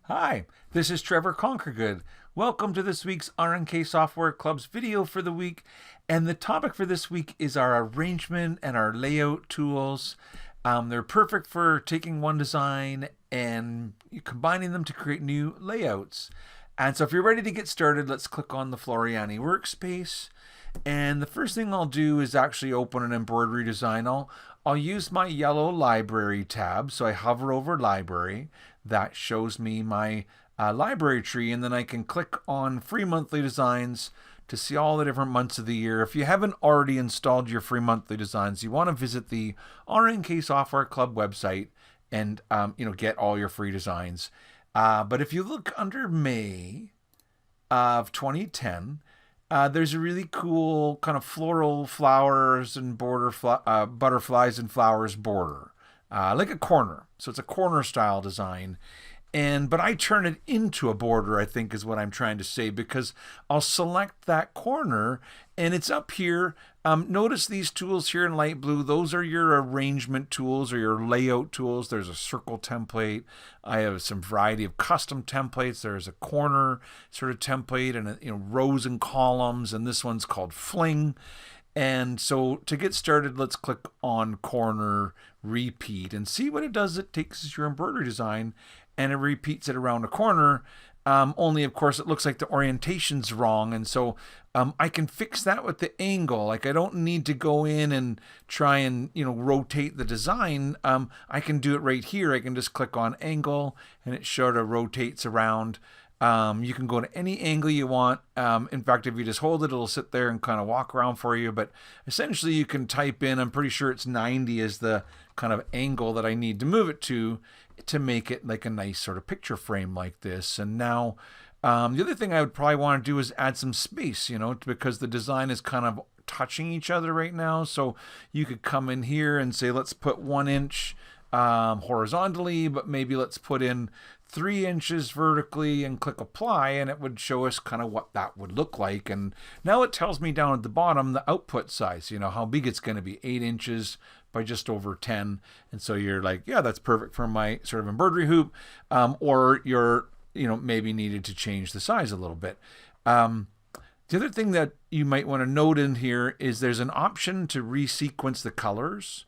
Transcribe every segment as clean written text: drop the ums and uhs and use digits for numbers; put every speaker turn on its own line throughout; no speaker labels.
Hi, this is Trevor Conquergood. Welcome to this week's R&K Software Club's video for the week. And the topic for this week is our arrangement and our layout tools. They're perfect for taking one design and combining them to create new layouts. And so if you're ready to get started, let's click on the Floriani workspace. And the first thing I'll do is actually open an embroidery design. I'll use my yellow library tab. So I hover over library. That shows me my library tree, and then I can click on free monthly designs to see all the different months of the year. If you haven't already installed your free monthly designs, you want to visit the R&K Software Club website and get all your free designs. But if you look under May of 2010, there's a really cool kind of floral flowers and butterflies and flowers border, like a corner. So it's a corner style design. But I turn it into a border, I think is what I'm trying to say, because I'll select that corner and it's up here. Notice these tools here in light blue. Those are your arrangement tools or your layout tools. There's a circle template. I have some variety of custom templates. There's a corner sort of template and rows and columns. And this one's called Fling. And so to get started, let's click on corner repeat and see what it does. It takes your embroidery design and it repeats it around a corner. Only, of course, it looks like the orientation's wrong. And so I can fix that with the angle. Like I don't need to go in and try and, rotate the design. I can do it right here. I can just click on angle and it sort of rotates around. You can go to any angle you want. In fact, if you just hold it, it'll sit there and kind of walk around for you. But essentially you can type in, I'm pretty sure it's 90 is the kind of angle that I need to move it to make it like a nice sort of picture frame like this. And now the other thing I would probably want to do is add some space, because the design is kind of touching each other right now. So you could come in here and say, let's put 1 inch horizontally, but maybe let's put in 3 inches vertically and click apply, and it would show us kind of what that would look like. And now it tells me down at the bottom the output size, how big it's going to be, 8 inches by just over 10. And so you're like, yeah, that's perfect for my sort of embroidery hoop. Or you're, maybe needed to change the size a little bit. The other thing that you might want to note in here is there's an option to resequence the colors.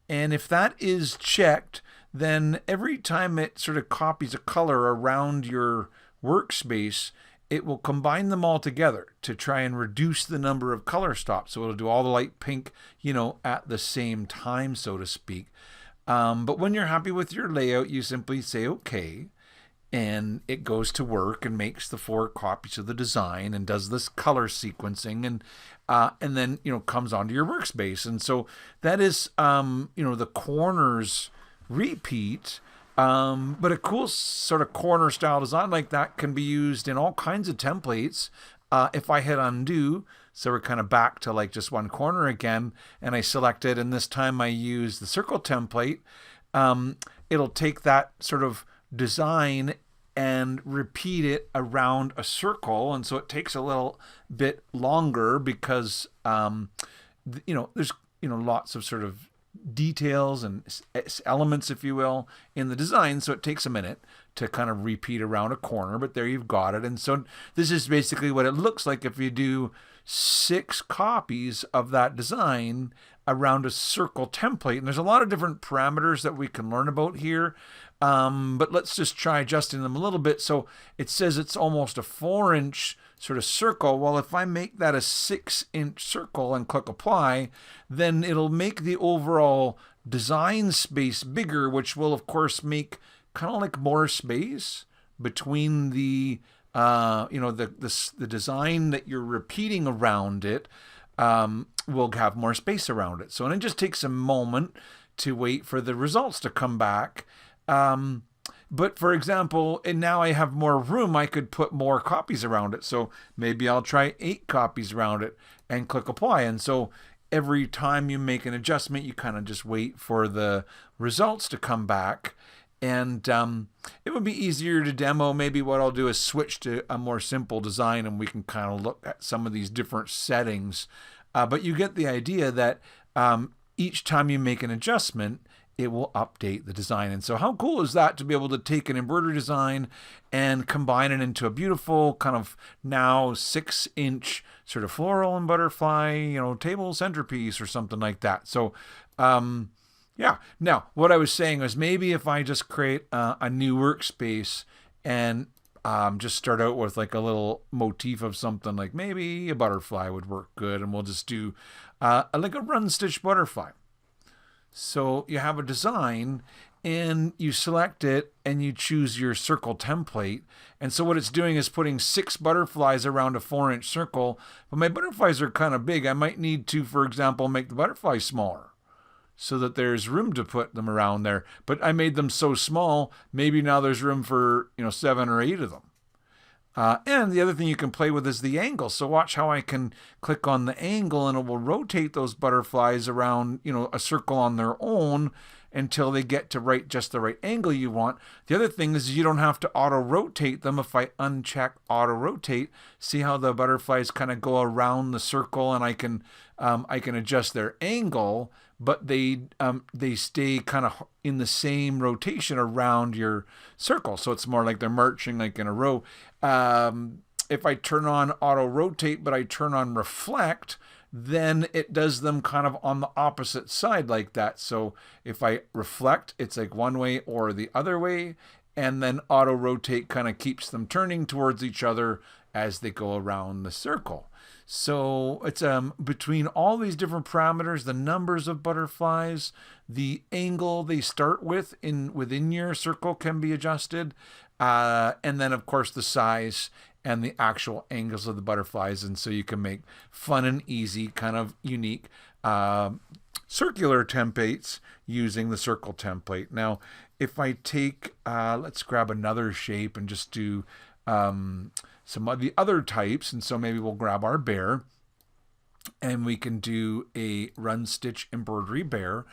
And if that is checked, then every time it sort of copies a color around your workspace, it will combine them all together to try and reduce the number of color stops. So it'll do all the light pink, at the same time, so to speak. But when you're happy with your layout, you simply say, okay. And it goes to work and makes the 4 copies of the design and does this color sequencing and then, comes onto your workspace. And so that is, the corners repeat. But a cool sort of corner style design like that can be used in all kinds of templates. If I hit undo, so we're kind of back to like just one corner again, and I select it, and this time I use the circle template, it'll take that sort of design and repeat it around a circle. And so it takes a little bit longer because, there's, lots of sort of details and elements, if you will, in the design. So it takes a minute to kind of repeat around a corner, but there you've got it. And so this is basically what it looks like if you do 6 copies of that design around a circle template. And there's a lot of different parameters that we can learn about here. But let's just try adjusting them a little bit. So it says it's almost a 4 inch sort of circle. Well, if I make that a 6 inch circle and click apply, then it'll make the overall design space bigger, which will of course make kind of like more space between the the design that you're repeating around it. Will have more space around it. So, and it just takes a moment to wait for the results to come back. But for example, and now I have more room, I could put more copies around it. So maybe I'll try 8 copies around it and click apply. And so every time you make an adjustment, you kind of just wait for the results to come back. And it would be easier to demo. Maybe what I'll do is switch to a more simple design and we can kind of look at some of these different settings. But you get the idea that each time you make an adjustment, it will update the design. And so how cool is that to be able to take an embroidery design and combine it into a beautiful kind of now 6-inch sort of floral and butterfly, table centerpiece or something like that. So, yeah. Now, what I was saying was maybe if I just create a new workspace and just start out with like a little motif of something, like maybe a butterfly would work good, and we'll just do like a run stitch butterfly. So you have a design and you select it and you choose your circle template. And so what it's doing is putting 6 butterflies around a 4-inch circle. But my butterflies are kind of big. I might need to, for example, make the butterfly smaller so that there's room to put them around there. But I made them so small, maybe now there's room for 7 or 8 of them. And the other thing you can play with is the angle. So watch how I can click on the angle and it will rotate those butterflies around, a circle on their own until they get to just the right angle you want. The other thing is you don't have to auto rotate them. If I uncheck auto rotate, see how the butterflies kind of go around the circle, and I can adjust their angle, but they stay kind of in the same rotation around your circle. So it's more like they're marching like in a row. If I turn on auto rotate, but I turn on reflect, then it does them kind of on the opposite side like that. So if I reflect, it's like one way or the other way, and then auto rotate kind of keeps them turning towards each other as they go around the circle. So it's between all these different parameters, the numbers of butterflies, the angle they start with within your circle can be adjusted, and then of course the size and the actual angles of the butterflies. And so you can make fun and easy, kind of unique circular templates using the circle template. Now, if I take, let's grab another shape and just do some of the other types. And so maybe we'll grab our bear and we can do a run stitch embroidery bear.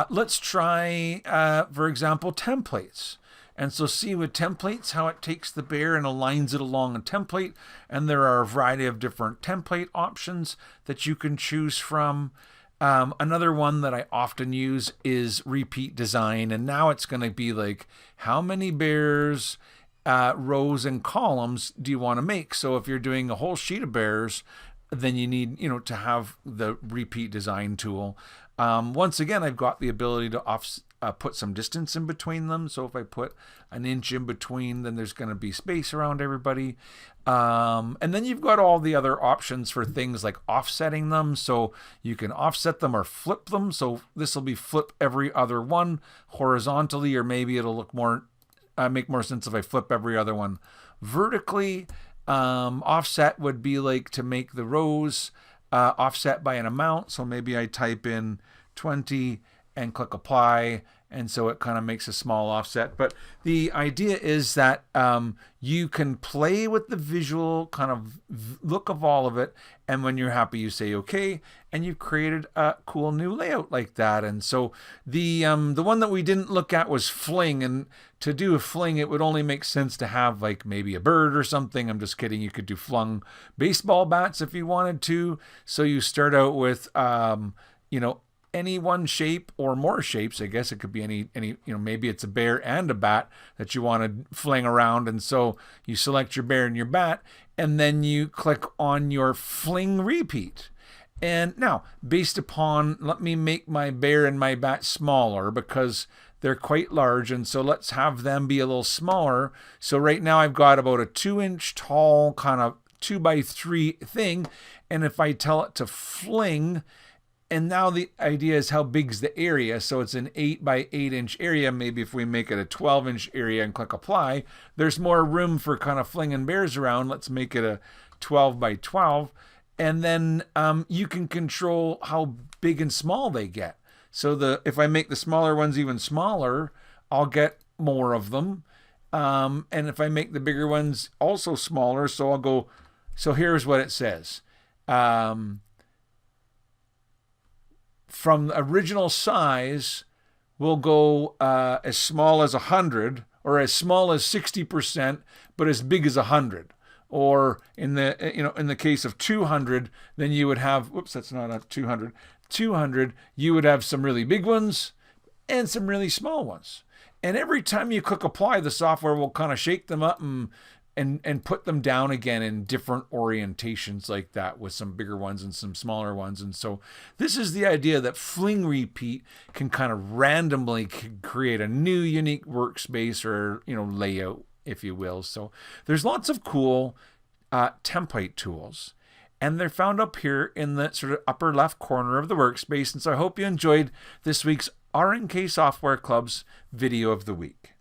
Let's try, for example, templates. And so see with templates how it takes the bear and aligns it along a template. And there are a variety of different template options that you can choose from. Another one that I often use is repeat design. And now it's going to be like, how many bears, rows and columns do you want to make? So if you're doing a whole sheet of bears, then you need, to have the repeat design tool. Once again, I've got the ability to put some distance in between them. So if I put an inch in between, then there's going to be space around everybody. And then you've got all the other options for things like offsetting them. So you can offset them or flip them. So this will be flip every other one horizontally, or maybe it'll look more, make more sense if I flip every other one vertically. Offset would be like to make the rows offset by an amount. So maybe I type in 20 and click apply, and so it kind of makes a small offset. But the idea is that you can play with the visual kind of look of all of it, and when you're happy you say okay, and you've created a cool new layout like that. And so the one that we didn't look at was Fling, and to do a Fling it would only make sense to have like maybe a bird or something. I'm just kidding. You could do flung baseball bats if you wanted to. So you start out with any one shape or more shapes. I guess it could be any, maybe it's a bear and a bat that you want to fling around. And so you select your bear and your bat, and then you click on your Fling repeat. And now, based upon, let me make my bear and my bat smaller because they're quite large. And so let's have them be a little smaller. So right now I've got about a 2-inch tall kind of 2x3 thing. And if I tell it to fling, and now the idea is how big's the area. So it's an 8x8-inch area. Maybe if we make it a 12-inch area and click apply, there's more room for kind of flinging bears around. Let's make it a 12x12. And then you can control how big and small they get. So if I make the smaller ones even smaller, I'll get more of them. And if I make the bigger ones also smaller, so I'll go, so here's what it says. From the original size, we'll go as small as 100, or as small as 60%, but as big as 100. Or in the case of 200, then you would have, whoops, that's not a 200. 200, you would have some really big ones, and some really small ones. And every time you click apply, the software will kind of shake them up and put them down again in different orientations like that, with some bigger ones and some smaller ones. And so this is the idea that Fling Repeat can kind of randomly create a new unique workspace, or, layout, if you will. So there's lots of cool template tools, and they're found up here in the sort of upper left corner of the workspace. And so I hope you enjoyed this week's RNK Software Club's video of the week.